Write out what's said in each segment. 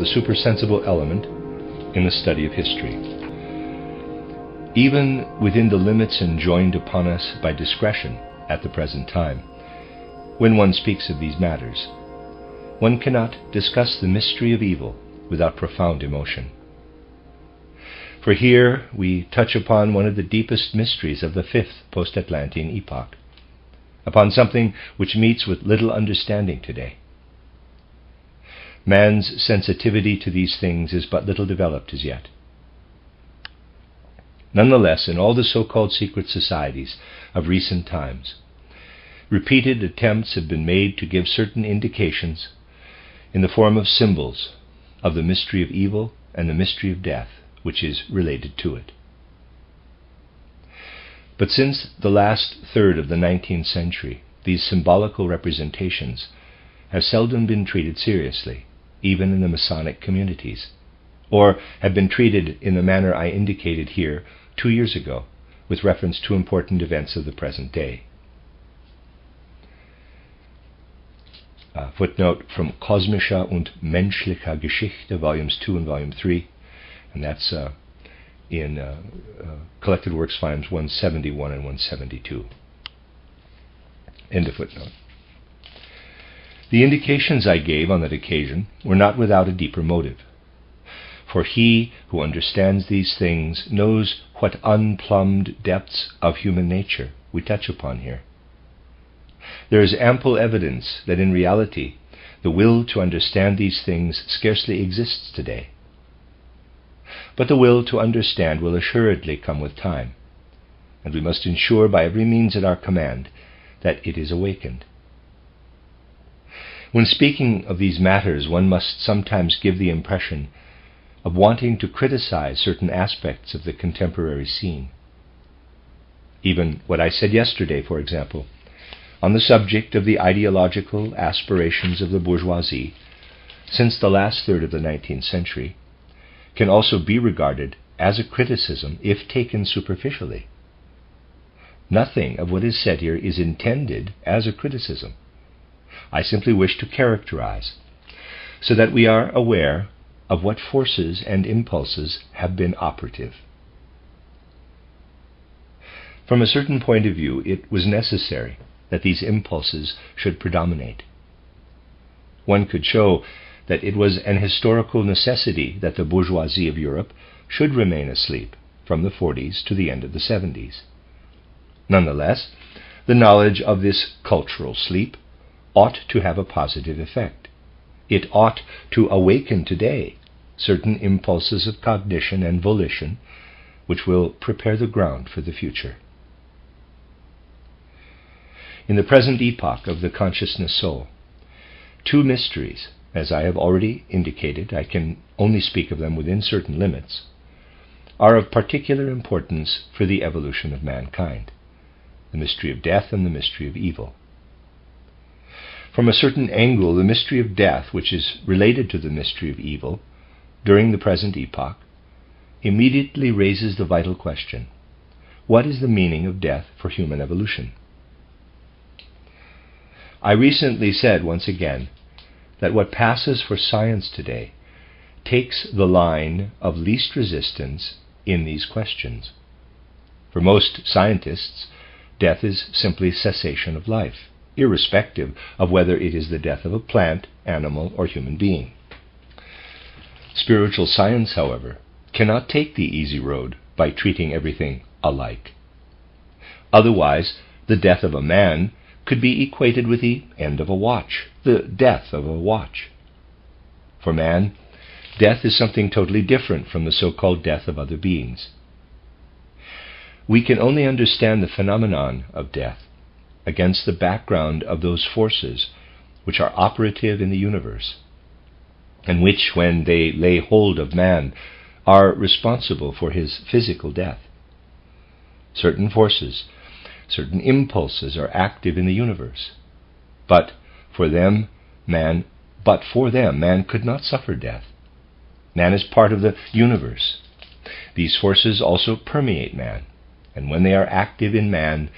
the supersensible element in the study of history. Even within the limits enjoined upon us by discretion at the present time, when one speaks of these matters, one cannot discuss the mystery of evil without profound emotion. For here we touch upon one of the deepest mysteries of the fifth post-Atlantean epoch, upon something which meets with little understanding today. Man's sensitivity to these things is but little developed as yet. Nonetheless, in all the so-called secret societies of recent times, repeated attempts have been made to give certain indications in the form of symbols of the mystery of evil and the mystery of death, which is related to it. But since the last third of the 19th century, these symbolical representations have seldom been treated seriously, even in the Masonic communities, or have been treated in the manner I indicated here 2 years ago, with reference to important events of the present day. Footnote from Kosmischer und Menschlicher Geschichte, Volumes 2 and Volume 3, and that's in Collected Works, Volumes 171 and 172. End of footnote. The indications I gave on that occasion were not without a deeper motive, for he who understands these things knows what unplumbed depths of human nature we touch upon here. There is ample evidence that in reality the will to understand these things scarcely exists today. But the will to understand will assuredly come with time, and we must ensure by every means at our command that it is awakened. When speaking of these matters, one must sometimes give the impression of wanting to criticize certain aspects of the contemporary scene. Even what I said yesterday, for example, on the subject of the ideological aspirations of the bourgeoisie since the last third of the 19th century, can also be regarded as a criticism if taken superficially. Nothing of what is said here is intended as a criticism. I simply wish to characterize, so that we are aware of what forces and impulses have been operative. From a certain point of view, it was necessary that these impulses should predominate. One could show that it was an historical necessity that the bourgeoisie of Europe should remain asleep from the 40s to the end of the 70s. Nonetheless, the knowledge of this cultural sleep ought to have a positive effect. It ought to awaken today certain impulses of cognition and volition which will prepare the ground for the future. In the present epoch of the consciousness soul, two mysteries, as I have already indicated, I can only speak of them within certain limits, are of particular importance for the evolution of mankind: the mystery of death and the mystery of evil. From a certain angle, the mystery of death, which is related to the mystery of evil during the present epoch, immediately raises the vital question: what is the meaning of death for human evolution? I recently said once again that what passes for science today takes the line of least resistance in these questions. For most scientists, death is simply cessation of life, irrespective of whether it is the death of a plant, animal, or human being. Spiritual science, however, cannot take the easy road by treating everything alike. Otherwise, the death of a man could be equated with the end of a watch, the death of a watch. For man, death is something totally different from the so-called death of other beings. We can only understand the phenomenon of death against the background of those forces which are operative in the universe, and which, when they lay hold of man, are responsible for his physical death. Certain forces, certain impulses are active in the universe, but for them man could not suffer death. Man is part of the universe. These forces also permeate man, and when they are active in man,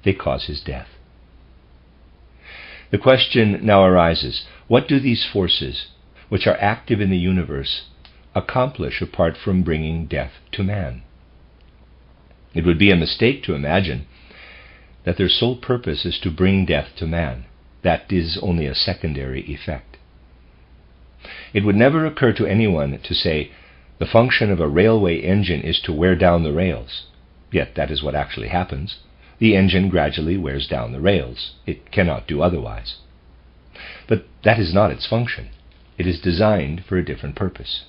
they cause his death. The question now arises: what do these forces, which are active in the universe accomplish apart from bringing death to man. It would be a mistake to imagine that their sole purpose is to bring death to man. That is only a secondary effect. It would never occur to anyone to say, the function of a railway engine is to wear down the rails. Yet that is what actually happens. The engine gradually wears down the rails. It cannot do otherwise. But that is not its function. It is designed for a different purpose.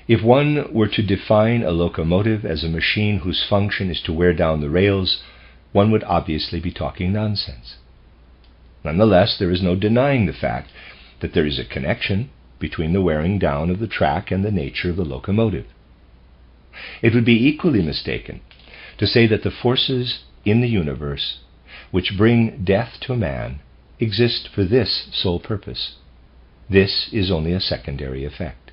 If one were to define a locomotive as a machine whose function is to wear down the rails, one would obviously be talking nonsense. Nonetheless, there is no denying the fact that there is a connection between the wearing down of the track and the nature of the locomotive. It would be equally mistaken to say that the forces in the universe which bring death to man exist for this sole purpose. This is only a secondary effect.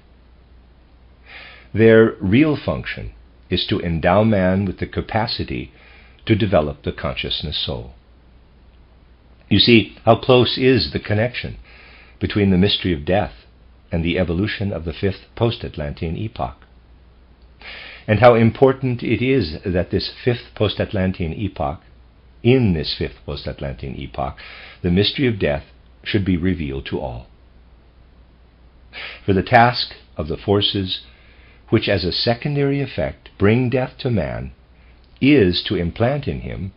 Their real function is to endow man with the capacity to develop the consciousness soul. You see how close is the connection between the mystery of death and the evolution of the fifth post-Atlantean epoch, and how important it is that this fifth post-Atlantean epoch, in this fifth post-Atlantean epoch, the mystery of death should be revealed to all. For the task of the forces which as a secondary effect bring death to man is to implant in him,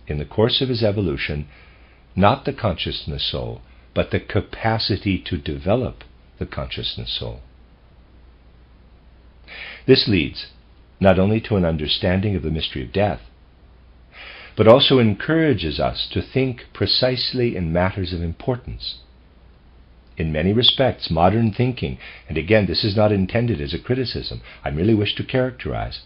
in the course of his evolution, not the consciousness soul, but the capacity to develop the consciousness soul. This leads not only to an understanding of the mystery of death, but also encourages us to think precisely in matters of importance. In many respects, modern thinking, and again, this is not intended as a criticism, I merely wish to characterize,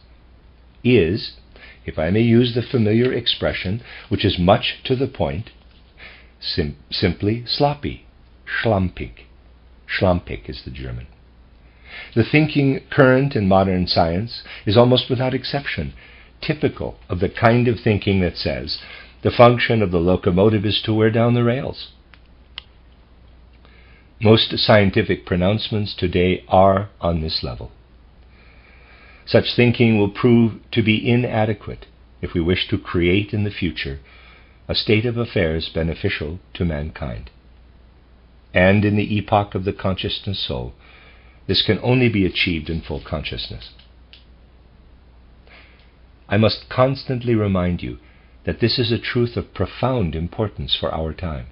is, if I may use the familiar expression, which is much to the point, simply sloppy, schlampig. Schlampig is the German. The thinking current in modern science is almost without exception typical of the kind of thinking that says the function of the locomotive is to wear down the rails. Most scientific pronouncements today are on this level. Such thinking will prove to be inadequate if we wish to create in the future a state of affairs beneficial to mankind. And in the epoch of the consciousness soul, this can only be achieved in full consciousness. I must constantly remind you that this is a truth of profound importance for our time.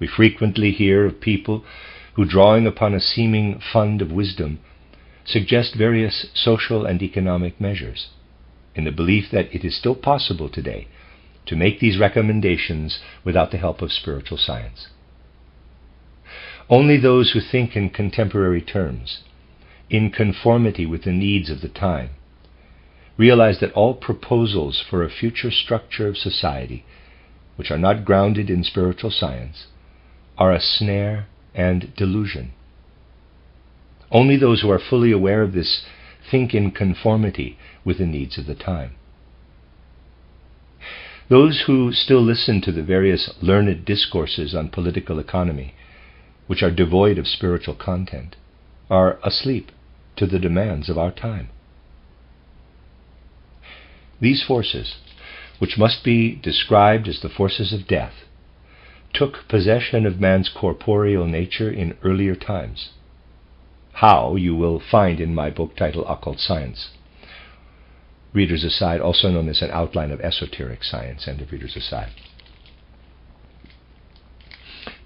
We frequently hear of people who, drawing upon a seeming fund of wisdom, suggest various social and economic measures, in the belief that it is still possible today to make these recommendations without the help of spiritual science. Only those who think in contemporary terms, in conformity with the needs of the time, realize that all proposals for a future structure of society, which are not grounded in spiritual science, are a snare and delusion. Only those who are fully aware of this think in conformity with the needs of the time. Those who still listen to the various learned discourses on political economy, which are devoid of spiritual content, are asleep to the demands of our time. These forces, which must be described as the forces of death, took possession of man's corporeal nature in earlier times. How, you will find in my book titled Occult Science. Reader's Aside, also known as an outline of esoteric science, end of Reader's Aside.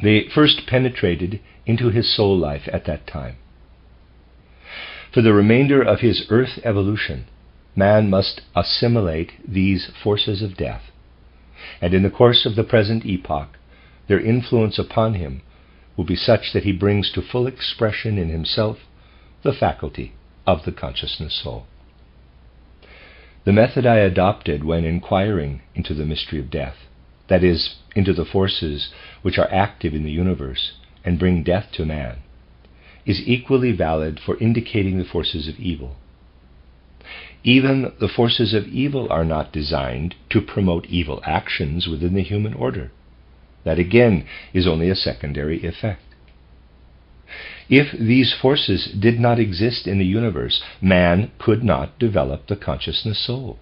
They first penetrated into his soul life at that time. For the remainder of his earth evolution, man must assimilate these forces of death, and in the course of the present epoch, their influence upon him will be such that he brings to full expression in himself the faculty of the consciousness soul. The method I adopted when inquiring into the mystery of death, that is, into the forces which are active in the universe and bring death to man, is equally valid for indicating the forces of evil. Even the forces of evil are not designed to promote evil actions within the human order. That again is only a secondary effect. If these forces did not exist in the universe, man could not develop the consciousness soul.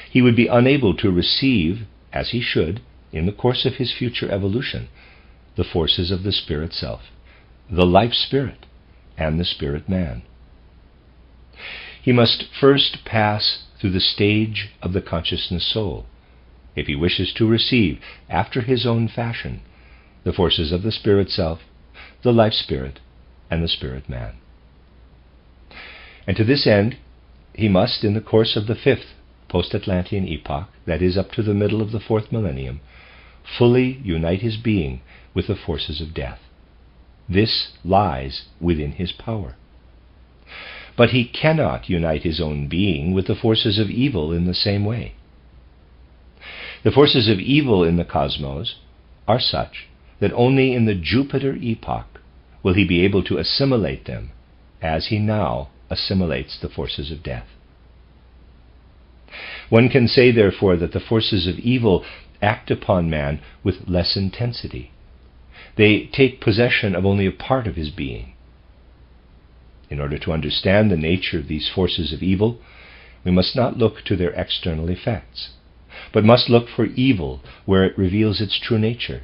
He would be unable to receive, as he should, in the course of his future evolution, the forces of the spirit self, the life spirit, and the spirit man. He must first pass through the stage of the consciousness soul, if he wishes to receive, after his own fashion, the forces of the spirit self, the life spirit, and the spirit man. And to this end, he must, in the course of the 5th post-Atlantean epoch, that is, up to the middle of the 4th millennium, fully unite his being with the forces of death. This lies within his power. But he cannot unite his own being with the forces of evil in the same way. The forces of evil in the cosmos are such that only in the Jupiter epoch will he be able to assimilate them as he now assimilates the forces of death. One can say, therefore, that the forces of evil act upon man with less intensity. They take possession of only a part of his being. In order to understand the nature of these forces of evil, we must not look to their external effects, but must look for evil where it reveals its true nature,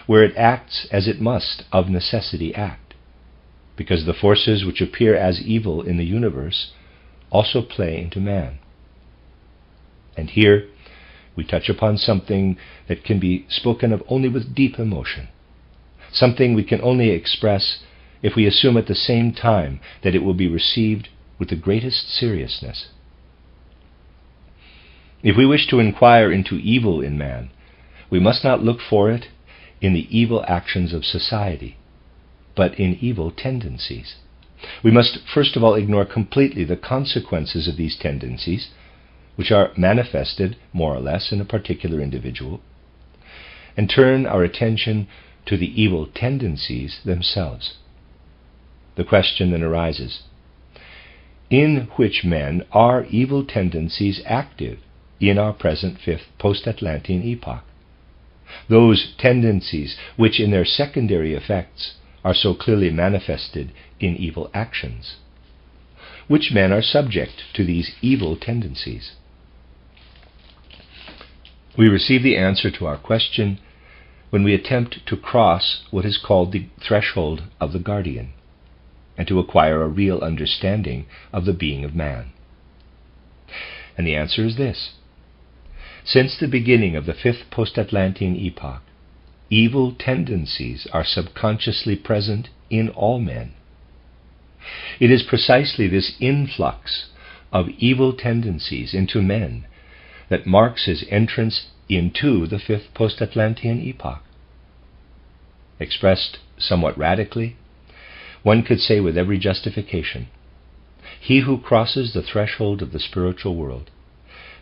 where it acts as it must of necessity act, because the forces which appear as evil in the universe also play into man. And here we touch upon something that can be spoken of only with deep emotion, something we can only express if we assume at the same time that it will be received with the greatest seriousness. If we wish to inquire into evil in man, we must not look for it in the evil actions of society, but in evil tendencies. We must first of all ignore completely the consequences of these tendencies, which are manifested more or less in a particular individual, and turn our attention to the evil tendencies themselves. The question then arises, in which men are evil tendencies active in our present 5th post-Atlantean epoch? Those tendencies which in their secondary effects are so clearly manifested in evil actions. Which men are subject to these evil tendencies? We receive the answer to our question when we attempt to cross what is called the threshold of the guardian, and to acquire a real understanding of the being of man. And the answer is this. Since the beginning of the 5th post-Atlantean epoch, evil tendencies are subconsciously present in all men. It is precisely this influx of evil tendencies into men that marks his entrance into the 5th post-Atlantean epoch. Expressed somewhat radically, one could say with every justification, he who crosses the threshold of the spiritual world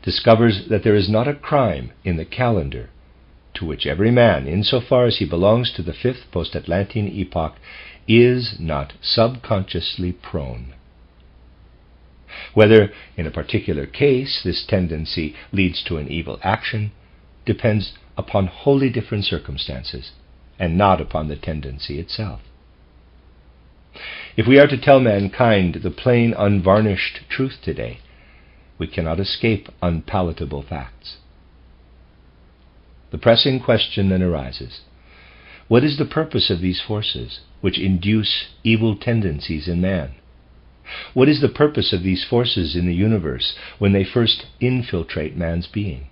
discovers that there is not a crime in the calendar to which every man, insofar as he belongs to the 5th post-Atlantean epoch, is not subconsciously prone. Whether in a particular case this tendency leads to an evil action depends upon wholly different circumstances, and not upon the tendency itself. If we are to tell mankind the plain, unvarnished truth today, we cannot escape unpalatable facts. The pressing question then arises, what is the purpose of these forces which induce evil tendencies in man? What is the purpose of these forces in the universe when they first infiltrate man's being?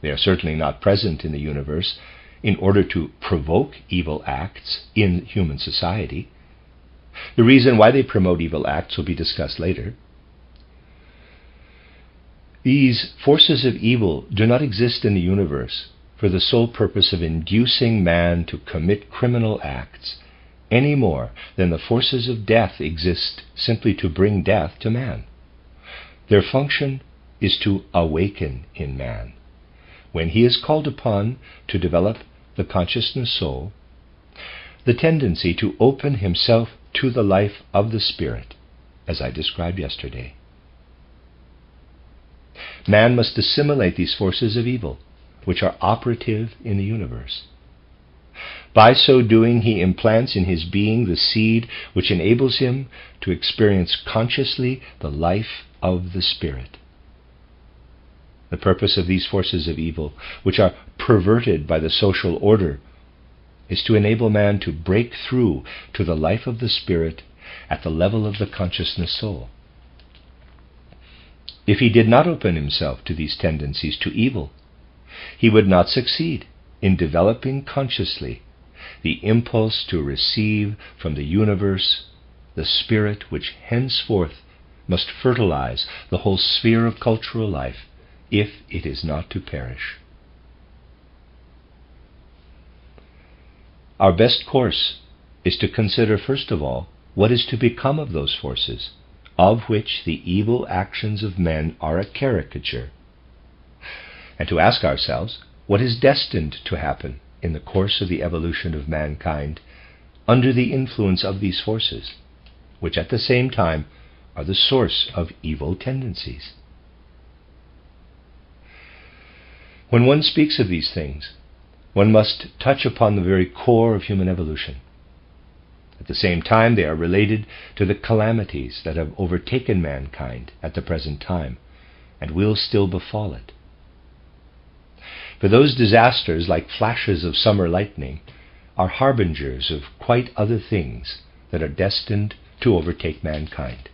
They are certainly not present in the universe in order to provoke evil acts in human society. The reason why they promote evil acts will be discussed later. These forces of evil do not exist in the universe for the sole purpose of inducing man to commit criminal acts, any more than the forces of death exist simply to bring death to man. Their function is to awaken in man, when he is called upon to develop the consciousness soul, the tendency to open himself to the life of the Spirit, as I described yesterday. Man must assimilate these forces of evil, which are operative in the universe. By so doing, he implants in his being the seed which enables him to experience consciously the life of the Spirit. The purpose of these forces of evil, which are perverted by the social order, is to enable man to break through to the life of the Spirit at the level of the consciousness soul. If he did not open himself to these tendencies to evil, he would not succeed in developing consciously the impulse to receive from the universe the Spirit which henceforth must fertilize the whole sphere of cultural life, if it is not to perish. Our best course is to consider first of all what is to become of those forces, of which the evil actions of men are a caricature, and to ask ourselves what is destined to happen in the course of the evolution of mankind under the influence of these forces, which at the same time are the source of evil tendencies. When one speaks of these things, one must touch upon the very core of human evolution. At the same time, they are related to the calamities that have overtaken mankind at the present time and will still befall it. For those disasters, like flashes of summer lightning, are harbingers of quite other things that are destined to overtake mankind.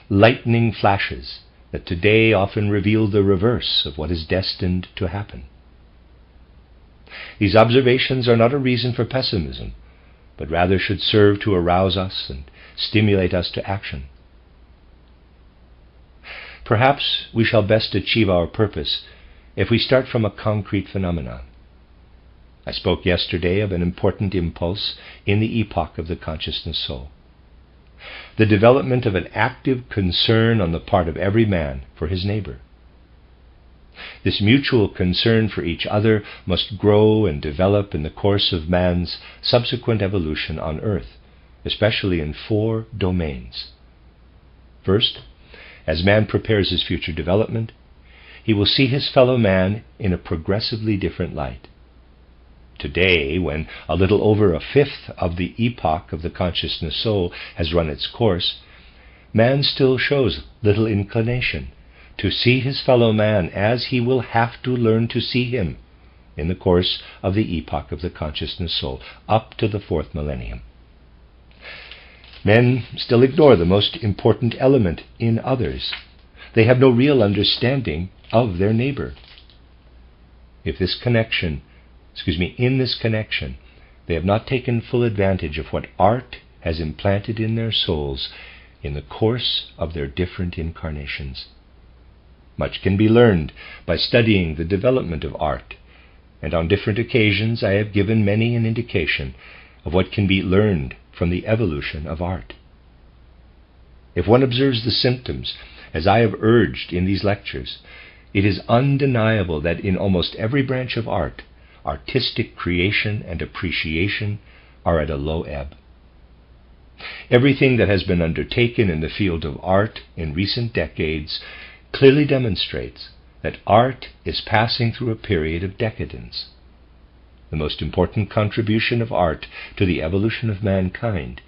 Lightning flashes that today often reveal the reverse of what is destined to happen. These observations are not a reason for pessimism, but rather should serve to arouse us and stimulate us to action. Perhaps we shall best achieve our purpose if we start from a concrete phenomenon. I spoke yesterday of an important impulse in the epoch of the consciousness soul: the development of an active concern on the part of every man for his neighbor. This mutual concern for each other must grow and develop in the course of man's subsequent evolution on earth, especially in 4 domains. First, as man prepares his future development, he will see his fellow man in a progressively different light. Today, when a little over 1/5 of the epoch of the consciousness soul has run its course, man still shows little inclination to see his fellow man as he will have to learn to see him in the course of the epoch of the consciousness soul, up to the 4th millennium. Men still ignore the most important element in others. They have no real understanding of their neighbor. In this connection, they have not taken full advantage of what art has implanted in their souls in the course of their different incarnations. Much can be learned by studying the development of art, and on different occasions I have given many an indication of what can be learned from the evolution of art. If one observes the symptoms, as I have urged in these lectures, it is undeniable that in almost every branch of art, artistic creation and appreciation are at a low ebb. Everything that has been undertaken in the field of art in recent decades clearly demonstrates that art is passing through a period of decadence. The most important contribution of art to the evolution of mankind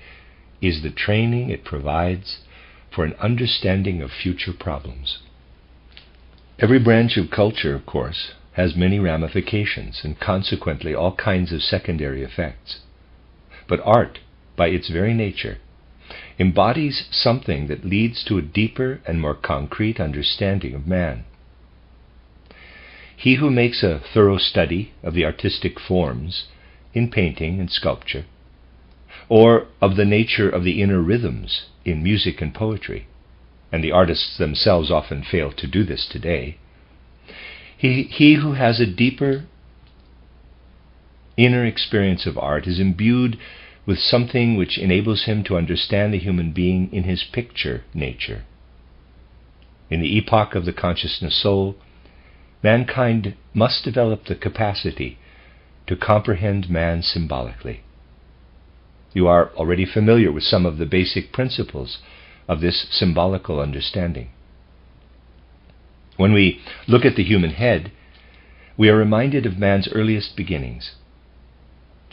is the training it provides for an understanding of future problems. Every branch of culture, of course, has many ramifications and consequently all kinds of secondary effects. But art, by its very nature, embodies something that leads to a deeper and more concrete understanding of man. He who makes a thorough study of the artistic forms in painting and sculpture, or of the nature of the inner rhythms in music and poetry, and the artists themselves often fail to do this today, he who has a deeper inner experience of art is imbued with something which enables him to understand the human being in his picture nature. In the epoch of the consciousness soul, mankind must develop the capacity to comprehend man symbolically. You are already familiar with some of the basic principles of this symbolical understanding. When we look at the human head, we are reminded of man's earliest beginnings.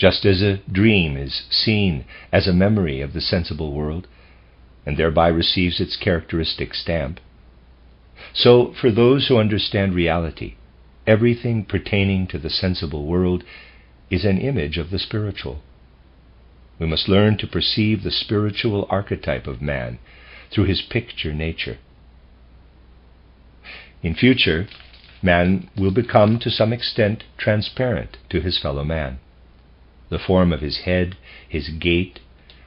just as a dream is seen as a memory of the sensible world, and thereby receives its characteristic stamp. So, for those who understand reality, everything pertaining to the sensible world is an image of the spiritual. We must learn to perceive the spiritual archetype of man through his picture nature. In future, man will become to some extent transparent to his fellow man. The form of his head, his gait,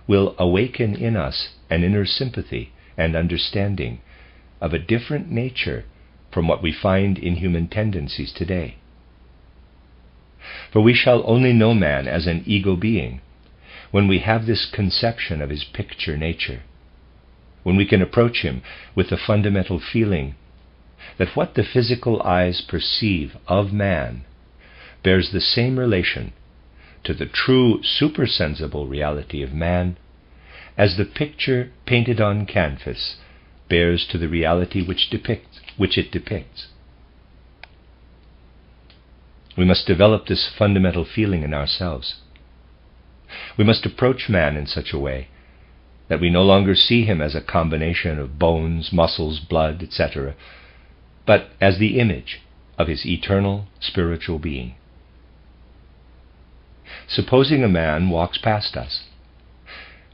will awaken in us an inner sympathy and understanding of a different nature from what we find in human tendencies today. For we shall only know man as an ego being when we have this conception of his picture nature, when we can approach him with the fundamental feeling that what the physical eyes perceive of man bears the same relation to the true supersensible reality of man as the picture painted on canvas bears to the reality which it depicts. We must develop this fundamental feeling in ourselves. We must approach man in such a way that we no longer see him as a combination of bones, muscles, blood, etc., but as the image of his eternal spiritual being. Supposing a man walks past us,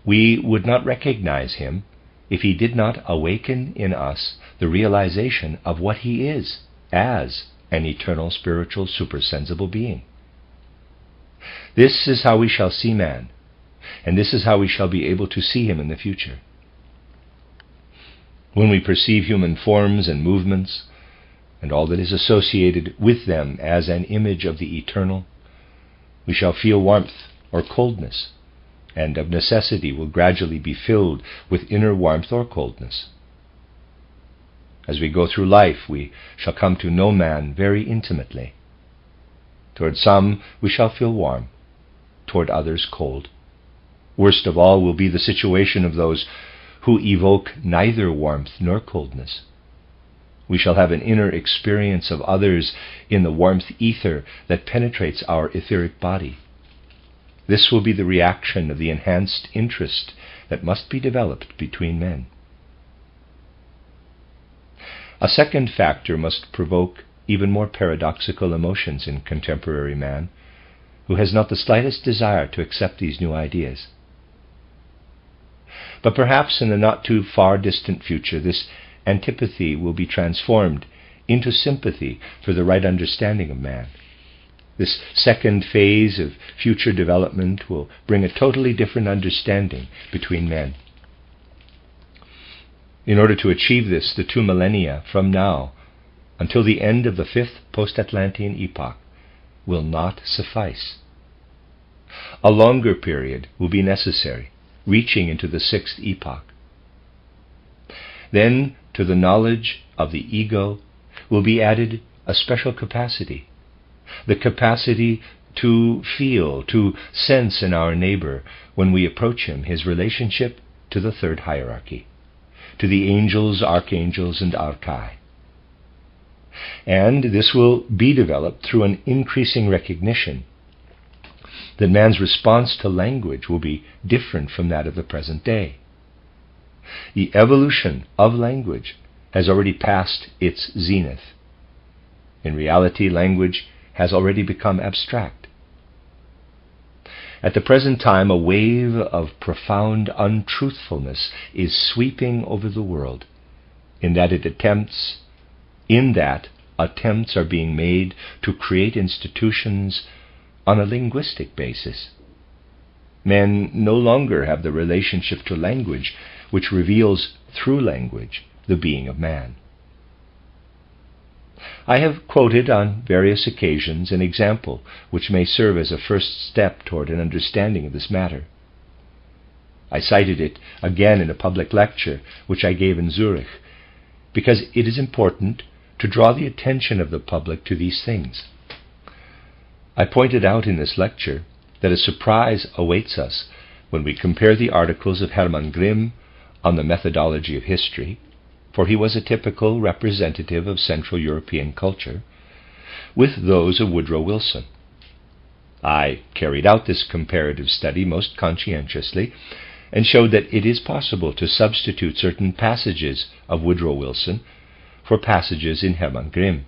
we would not recognize him if he did not awaken in us the realization of what he is as an eternal spiritual supersensible being. This is how we shall see man, and this is how we shall be able to see him in the future. When we perceive human forms and movements, and all that is associated with them as an image of the eternal, we shall feel warmth or coldness, and of necessity will gradually be filled with inner warmth or coldness. As we go through life, we shall come to know man very intimately. Toward some we shall feel warm, toward others cold. Worst of all will be the situation of those who evoke neither warmth nor coldness. We shall have an inner experience of others in the warmth ether that penetrates our etheric body. This will be the reaction of the enhanced interest that must be developed between men. A second factor must provoke even more paradoxical emotions in contemporary man, who has not the slightest desire to accept these new ideas. But perhaps in the not too far distant future, this antipathy will be transformed into sympathy for the right understanding of man. This second phase of future development will bring a totally different understanding between men. In order to achieve this, the 2 millennia from now until the end of the 5th post-Atlantean epoch will not suffice. A longer period will be necessary, reaching into the 6th epoch. Then, to the knowledge of the ego will be added a special capacity, the capacity to feel, to sense in our neighbor, when we approach him, his relationship to the 3rd hierarchy, to the angels, archangels, and archai. And this will be developed through an increasing recognition that man's response to language will be different from that of the present day. The evolution of language has already passed its zenith. In reality, language has already become abstract. At the present time, a wave of profound untruthfulness is sweeping over the world, in that attempts are being made to create institutions on a linguistic basis. Men no longer have the relationship to language which reveals through language the being of man. I have quoted on various occasions an example which may serve as a first step toward an understanding of this matter. I cited it again in a public lecture which I gave in Zurich, because it is important to draw the attention of the public to these things. I pointed out in this lecture that a surprise awaits us when we compare the articles of Hermann Grimm on the methodology of history, for he was a typical representative of Central European culture, with those of Woodrow Wilson. I carried out this comparative study most conscientiously and showed that it is possible to substitute certain passages of Woodrow Wilson for passages in Hermann Grimm,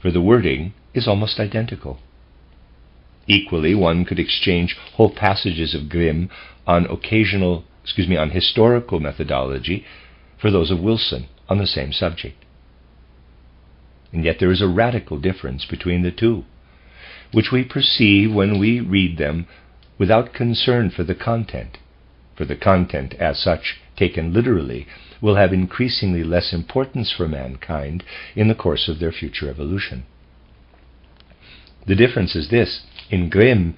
for the wording is almost identical. Equally, one could exchange whole passages of Grimm on historical methodology for those of Wilson on the same subject. And yet there is a radical difference between the two, which we perceive when we read them without concern for the content. For the content, as such, taken literally, will have increasingly less importance for mankind in the course of their future evolution. The difference is this: in Grimm,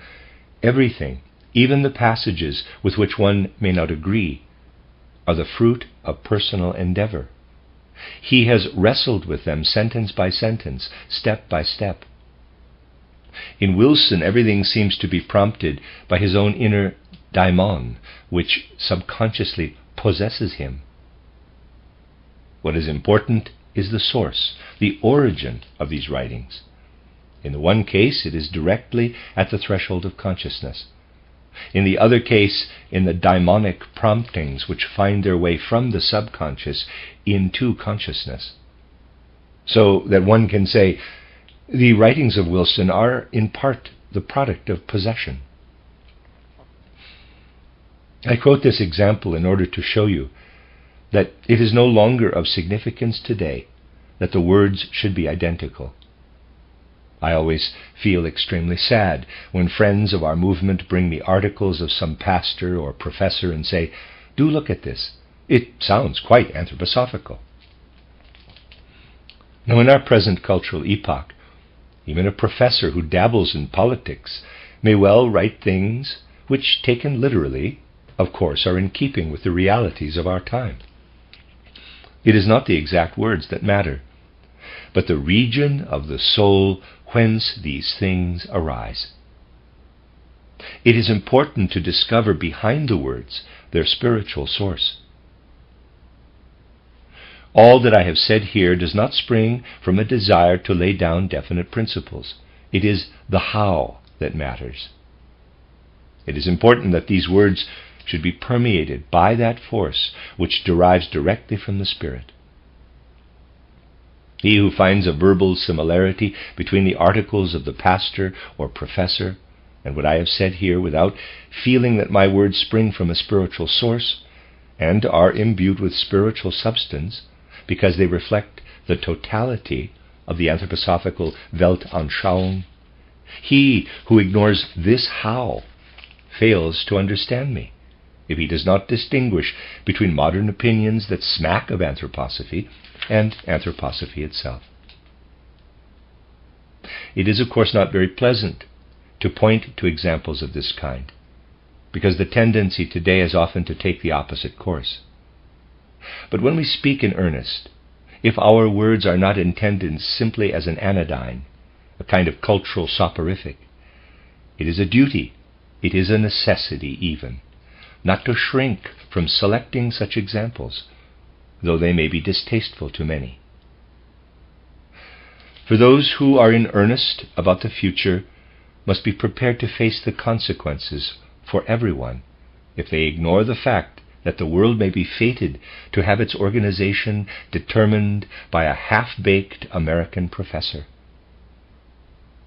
everything, even the passages with which one may not agree, are the fruit of personal endeavor. He has wrestled with them sentence by sentence, step by step. In Wilson, everything seems to be prompted by his own inner daimon, which subconsciously possesses him. What is important is the source, the origin of these writings. In the one case, it is directly at the threshold of consciousness. In the other case, in the daimonic promptings which find their way from the subconscious into consciousness. So that one can say, the writings of Wilson are in part the product of possession. I quote this example in order to show you that it is no longer of significance today that the words should be identical. I always feel extremely sad when friends of our movement bring me articles of some pastor or professor and say, "Do look at this. It sounds quite anthroposophical." Now, in our present cultural epoch, even a professor who dabbles in politics may well write things which, taken literally, of course, are in keeping with the realities of our time. It is not the exact words that matter, but the region of the soul whence these things arise. It is important to discover behind the words their spiritual source. All that I have said here does not spring from a desire to lay down definite principles. It is the how that matters. It is important that these words should be permeated by that force which derives directly from the Spirit. He who finds a verbal similarity between the articles of the pastor or professor and what I have said here without feeling that my words spring from a spiritual source and are imbued with spiritual substance because they reflect the totality of the anthroposophical Weltanschauung, he who ignores this how fails to understand me, if he does not distinguish between modern opinions that smack of anthroposophy and anthroposophy itself. It is, of course, not very pleasant to point to examples of this kind, because the tendency today is often to take the opposite course. But when we speak in earnest, if our words are not intended simply as an anodyne, a kind of cultural soporific, it is a duty, it is a necessity even, not to shrink from selecting such examples, though they may be distasteful to many. For those who are in earnest about the future must be prepared to face the consequences for everyone if they ignore the fact that the world may be fated to have its organization determined by a half-baked American professor.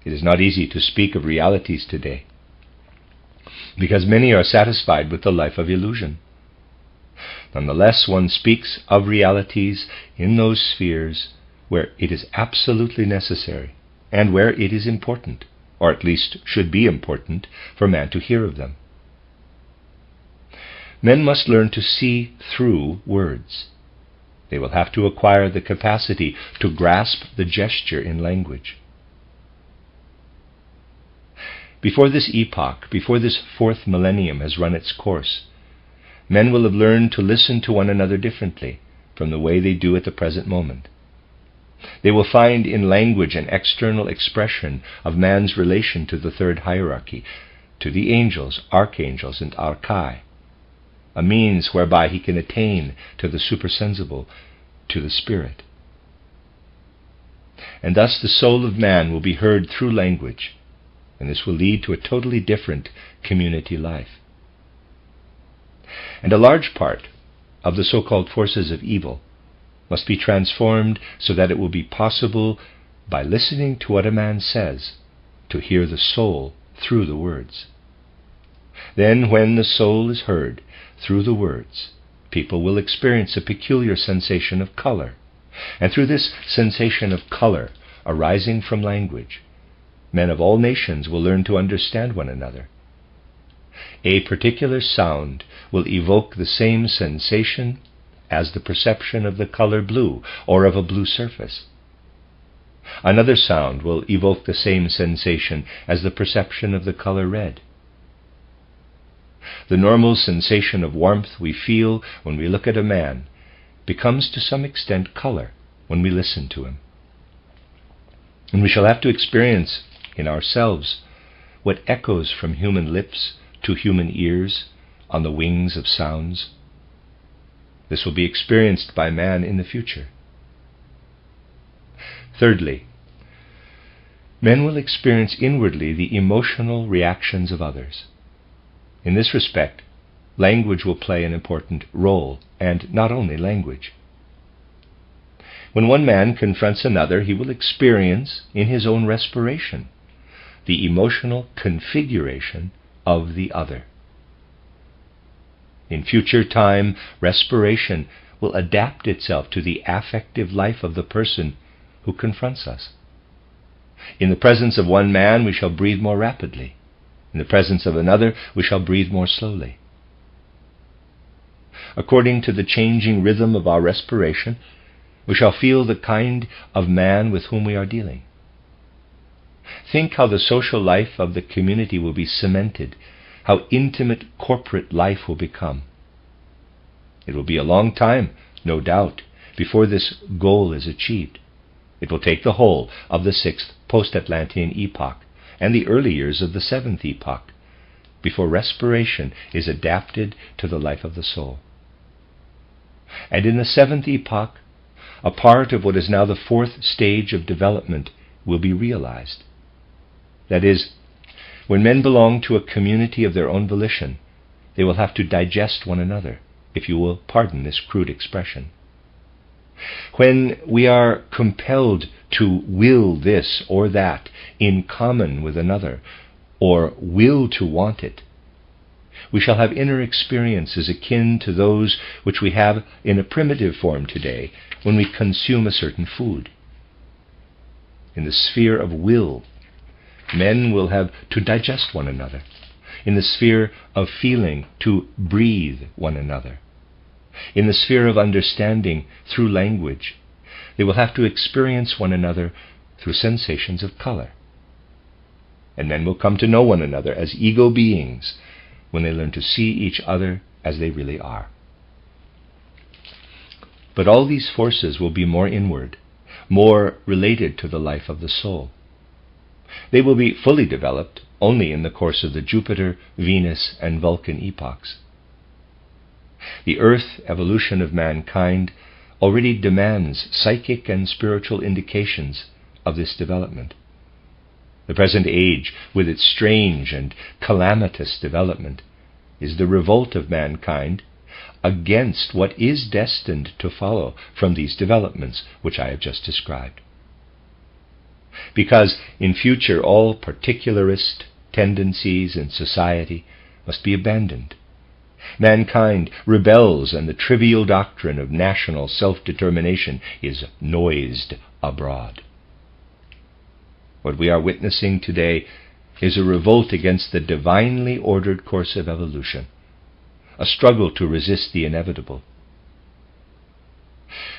It is not easy to speak of realities today, because many are satisfied with the life of illusion. Nonetheless, one speaks of realities in those spheres where it is absolutely necessary and where it is important, or at least should be important, for man to hear of them. Men must learn to see through words. They will have to acquire the capacity to grasp the gesture in language. Before this epoch, before this fourth millennium has run its course, men will have learned to listen to one another differently from the way they do at the present moment. They will find in language an external expression of man's relation to the third hierarchy, to the angels, archangels, and archai, a means whereby he can attain to the supersensible, to the spirit. And thus the soul of man will be heard through language, and this will lead to a totally different community life. And a large part of the so-called forces of evil must be transformed so that it will be possible, by listening to what a man says, to hear the soul through the words. Then, when the soul is heard through the words, people will experience a peculiar sensation of color, and through this sensation of color arising from language, men of all nations will learn to understand one another. A particular sound will evoke the same sensation as the perception of the color blue or of a blue surface. Another sound will evoke the same sensation as the perception of the color red. The normal sensation of warmth we feel when we look at a man becomes to some extent color when we listen to him. And we shall have to experience in ourselves what echoes from human lips to human ears on the wings of sounds. This will be experienced by man in the future. Thirdly, men will experience inwardly the emotional reactions of others. In this respect, language will play an important role, and not only language. When one man confronts another, he will experience in his own respiration the emotional configuration of the other. In future time, respiration will adapt itself to the affective life of the person who confronts us. In the presence of one man, we shall breathe more rapidly. In the presence of another, we shall breathe more slowly. According to the changing rhythm of our respiration, we shall feel the kind of man with whom we are dealing. Think how the social life of the community will be cemented, how intimate corporate life will become. It will be a long time, no doubt, before this goal is achieved. It will take the whole of the 6th post-Atlantean epoch and the early years of the 7th epoch before respiration is adapted to the life of the soul. And in the 7th epoch, a part of what is now the 4th stage of development will be realized. That is, when men belong to a community of their own volition, they will have to digest one another, if you will pardon this crude expression. When we are compelled to will this or that in common with another, or will to want it, we shall have inner experiences akin to those which we have in a primitive form today when we consume a certain food. In the sphere of will, men will have to digest one another. In the sphere of feeling, to breathe one another. In the sphere of understanding, through language, they will have to experience one another through sensations of color. And men will come to know one another as ego beings when they learn to see each other as they really are. But all these forces will be more inward, more related to the life of the soul. They will be fully developed only in the course of the Jupiter, Venus, and Vulcan epochs. The earth evolution of mankind already demands psychic and spiritual indications of this development. The present age, with its strange and calamitous development, is the revolt of mankind against what is destined to follow from these developments which I have just described. Because in future all particularist tendencies in society must be abandoned. Mankind rebels, and the trivial doctrine of national self-determination is noised abroad. What we are witnessing today is a revolt against the divinely ordered course of evolution, a struggle to resist the inevitable.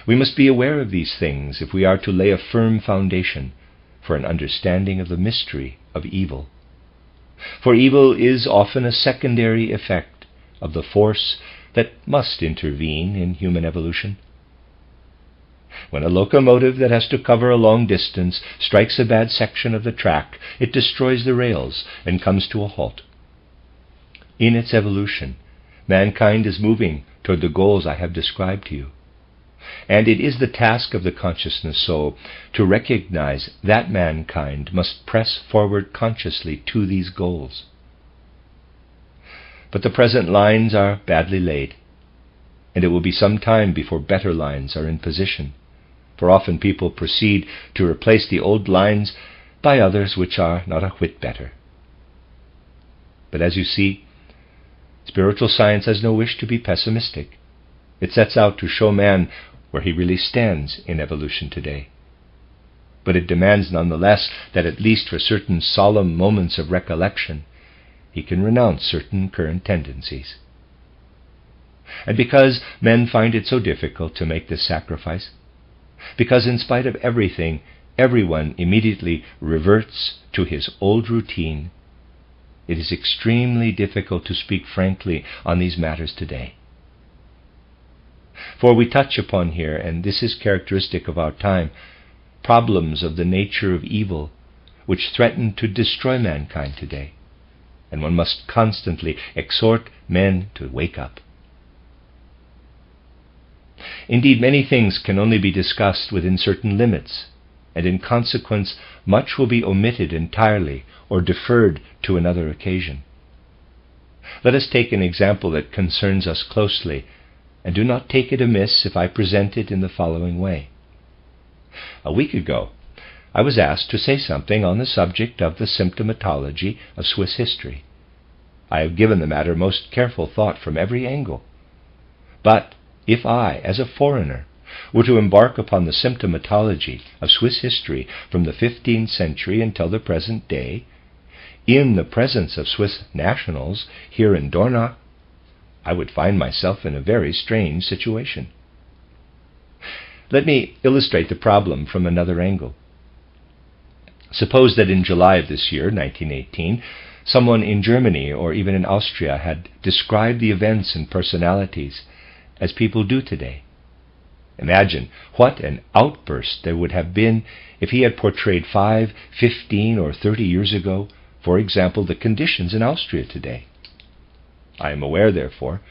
We must be aware of these things if we are to lay a firm foundation for an understanding of the mystery of evil. For evil is often a secondary effect of the force that must intervene in human evolution. When a locomotive that has to cover a long distance strikes a bad section of the track, it destroys the rails and comes to a halt. In its evolution, mankind is moving toward the goals I have described to you. And it is the task of the consciousness soul to recognize that mankind must press forward consciously to these goals. But the present lines are badly laid, and it will be some time before better lines are in position, for often people proceed to replace the old lines by others which are not a whit better. But as you see, spiritual science has no wish to be pessimistic. It sets out to show man where he really stands in evolution today. But it demands nonetheless that at least for certain solemn moments of recollection, he can renounce certain current tendencies. And because men find it so difficult to make this sacrifice, because in spite of everything, everyone immediately reverts to his old routine, it is extremely difficult to speak frankly on these matters today. For we touch upon here, and this is characteristic of our time, problems of the nature of evil which threaten to destroy mankind today, and one must constantly exhort men to wake up. Indeed, many things can only be discussed within certain limits, and in consequence much will be omitted entirely or deferred to another occasion. Let us take an example that concerns us closely, and do not take it amiss if I present it in the following way. A week ago, I was asked to say something on the subject of the symptomatology of Swiss history. I have given the matter most careful thought from every angle. But if I, as a foreigner, were to embark upon the symptomatology of Swiss history from the 15th century until the present day, in the presence of Swiss nationals here in Dornach, I would find myself in a very strange situation. Let me illustrate the problem from another angle. Suppose that in July of this year, 1918, someone in Germany or even in Austria had described the events and personalities as people do today. Imagine what an outburst there would have been if he had portrayed 5, 15, or 30 years ago, for example, the conditions in Austria today. I am aware, therefore,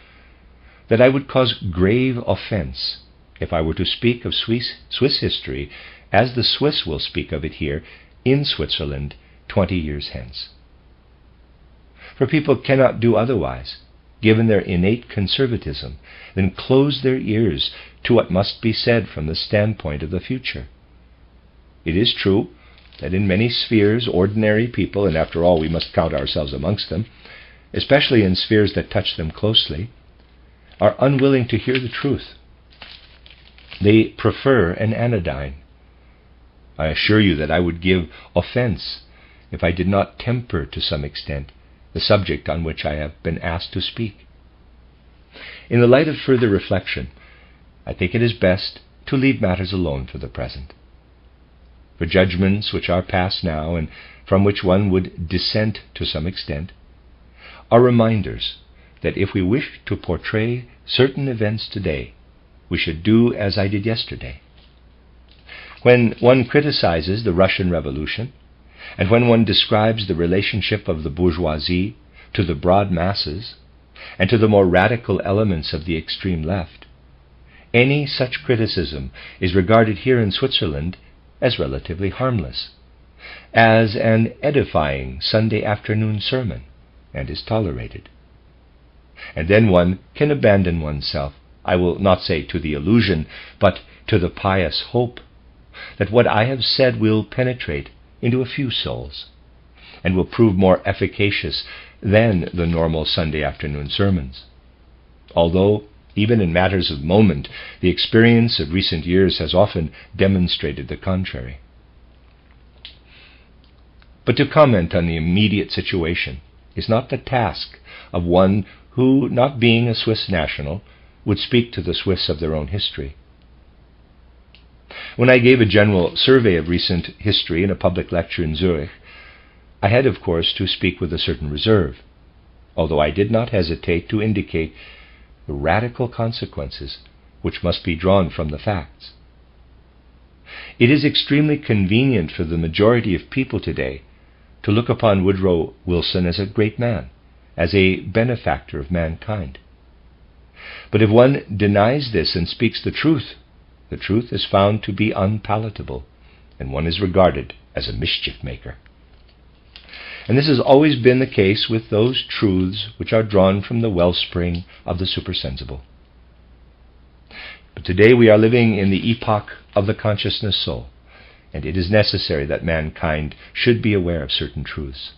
that I would cause grave offense if I were to speak of Swiss history as the Swiss will speak of it here in Switzerland 20 years hence. For people cannot do otherwise, given their innate conservatism, than close their ears to what must be said from the standpoint of the future. It is true that in many spheres ordinary people, and after all we must count ourselves amongst them, especially in spheres that touch them closely, are unwilling to hear the truth. They prefer an anodyne. I assure you that I would give offense if I did not temper to some extent the subject on which I have been asked to speak. In the light of further reflection, I think it is best to leave matters alone for the present. For judgments which are past now, and from which one would dissent to some extent, are reminders that if we wish to portray certain events today, we should do as I did yesterday. When one criticizes the Russian Revolution, and when one describes the relationship of the bourgeoisie to the broad masses, and to the more radical elements of the extreme left, any such criticism is regarded here in Switzerland as relatively harmless, as an edifying Sunday afternoon sermon, and is tolerated. And then one can abandon oneself, I will not say to the illusion, but to the pious hope that what I have said will penetrate into a few souls, and will prove more efficacious than the normal Sunday afternoon sermons. Although, even in matters of moment, the experience of recent years has often demonstrated the contrary. But to comment on the immediate situation is not the task of one who, not being a Swiss national, would speak to the Swiss of their own history. When I gave a general survey of recent history in a public lecture in Zurich, I had, of course, to speak with a certain reserve, although I did not hesitate to indicate the radical consequences which must be drawn from the facts. It is extremely convenient for the majority of people today to look upon Woodrow Wilson as a great man, as a benefactor of mankind. But if one denies this and speaks the truth the truth is found to be unpalatable, and one is regarded as a mischief maker. And this has always been the case with those truths which are drawn from the wellspring of the supersensible. But today we are living in the epoch of the consciousness soul, and it is necessary that mankind should be aware of certain truths.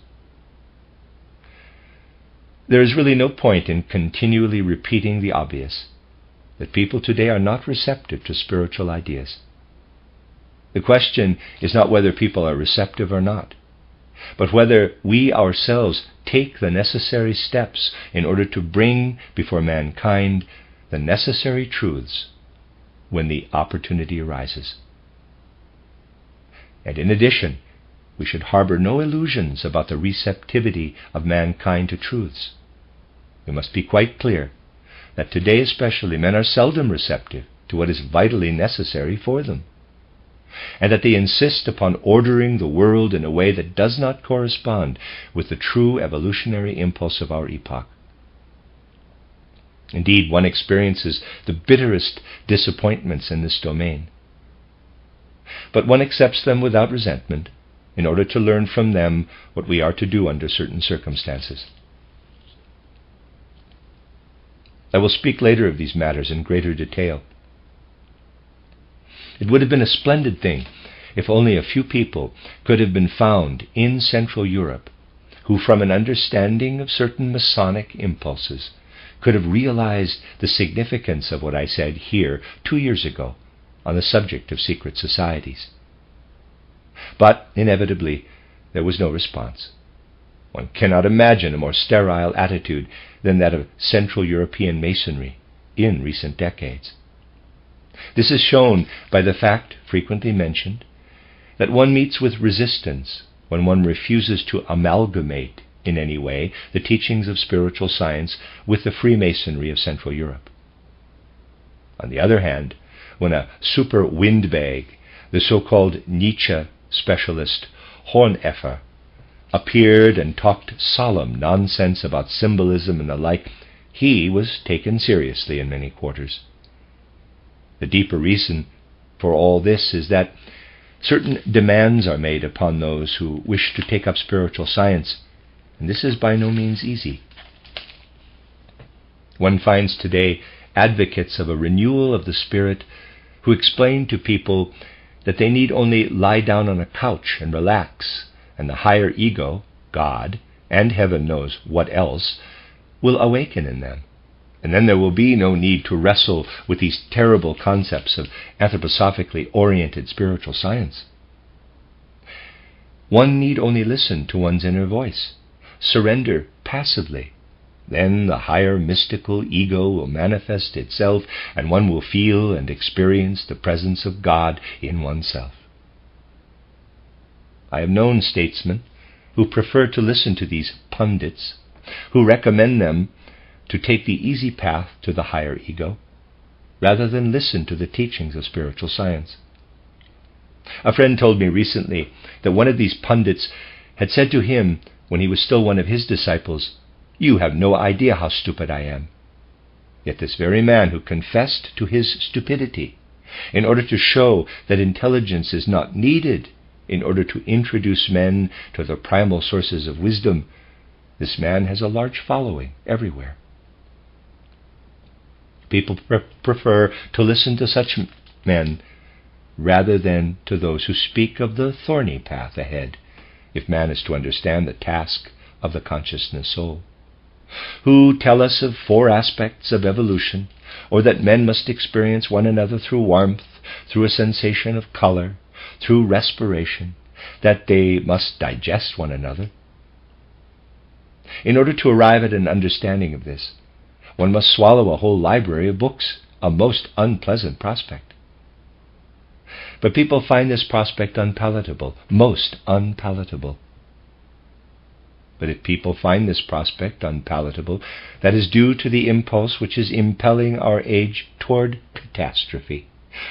There is really no point in continually repeating the obvious, that people today are not receptive to spiritual ideas. The question is not whether people are receptive or not, but whether we ourselves take the necessary steps in order to bring before mankind the necessary truths when the opportunity arises. And in addition, we should harbor no illusions about the receptivity of mankind to truths. We must be quite clear that today especially men are seldom receptive to what is vitally necessary for them, and that they insist upon ordering the world in a way that does not correspond with the true evolutionary impulse of our epoch. Indeed, one experiences the bitterest disappointments in this domain, but one accepts them without resentment in order to learn from them what we are to do under certain circumstances. I will speak later of these matters in greater detail. It would have been a splendid thing if only a few people could have been found in Central Europe who, from an understanding of certain Masonic impulses, could have realized the significance of what I said here 2 years ago on the subject of secret societies. But, inevitably, there was no response. One cannot imagine a more sterile attitude than that of Central European Masonry in recent decades. This is shown by the fact, frequently mentioned, that one meets with resistance when one refuses to amalgamate in any way the teachings of spiritual science with the Freemasonry of Central Europe. On the other hand, when a super windbag, the so-called Nietzsche specialist Horneffer, appeared and talked solemn nonsense about symbolism and the like, he was taken seriously in many quarters. The deeper reason for all this is that certain demands are made upon those who wish to take up spiritual science, and this is by no means easy. One finds today advocates of a renewal of the spirit who explain to people that they need only lie down on a couch and relax, and the higher ego, God, and heaven knows what else, will awaken in them. And then there will be no need to wrestle with these terrible concepts of anthroposophically oriented spiritual science. One need only listen to one's inner voice, surrender passively. Then the higher mystical ego will manifest itself, and one will feel and experience the presence of God in oneself. I have known statesmen who prefer to listen to these pundits, who recommend them to take the easy path to the higher ego, rather than listen to the teachings of spiritual science. A friend told me recently that one of these pundits had said to him, when he was still one of his disciples, "You have no idea how stupid I am." Yet this very man who confessed to his stupidity in order to show that intelligence is not needed in order to introduce men to the primal sources of wisdom, this man has a large following everywhere. People prefer to listen to such men rather than to those who speak of the thorny path ahead, if man is to understand the task of the consciousness soul, who tell us of 4 aspects of evolution, or that men must experience one another through warmth, through a sensation of color, through respiration, that they must digest one another. In order to arrive at an understanding of this, one must swallow a whole library of books, a most unpleasant prospect. But people find this prospect unpalatable, most unpalatable. But if people find this prospect unpalatable, that is due to the impulse which is impelling our age toward catastrophe,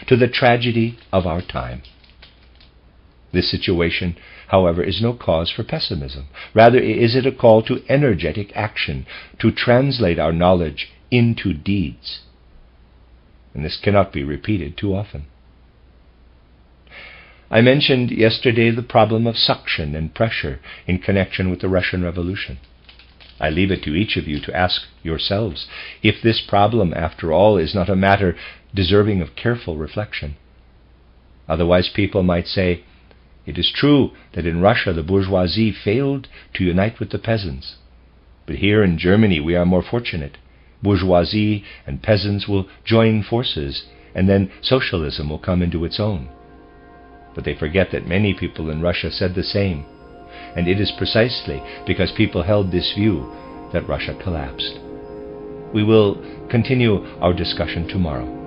to the tragedy of our time. This situation, however, is no cause for pessimism. Rather is it a call to energetic action, to translate our knowledge into deeds. and this cannot be repeated too often. I mentioned yesterday the problem of suction and pressure in connection with the Russian Revolution. I leave it to each of you to ask yourselves if this problem, after all, is not a matter deserving of careful reflection. Otherwise, people might say, it is true that in Russia the bourgeoisie failed to unite with the peasants, but here in Germany we are more fortunate. Bourgeoisie and peasants will join forces, and then socialism will come into its own. But they forget that many people in Russia said the same, and it is precisely because people held this view that Russia collapsed. We will continue our discussion tomorrow.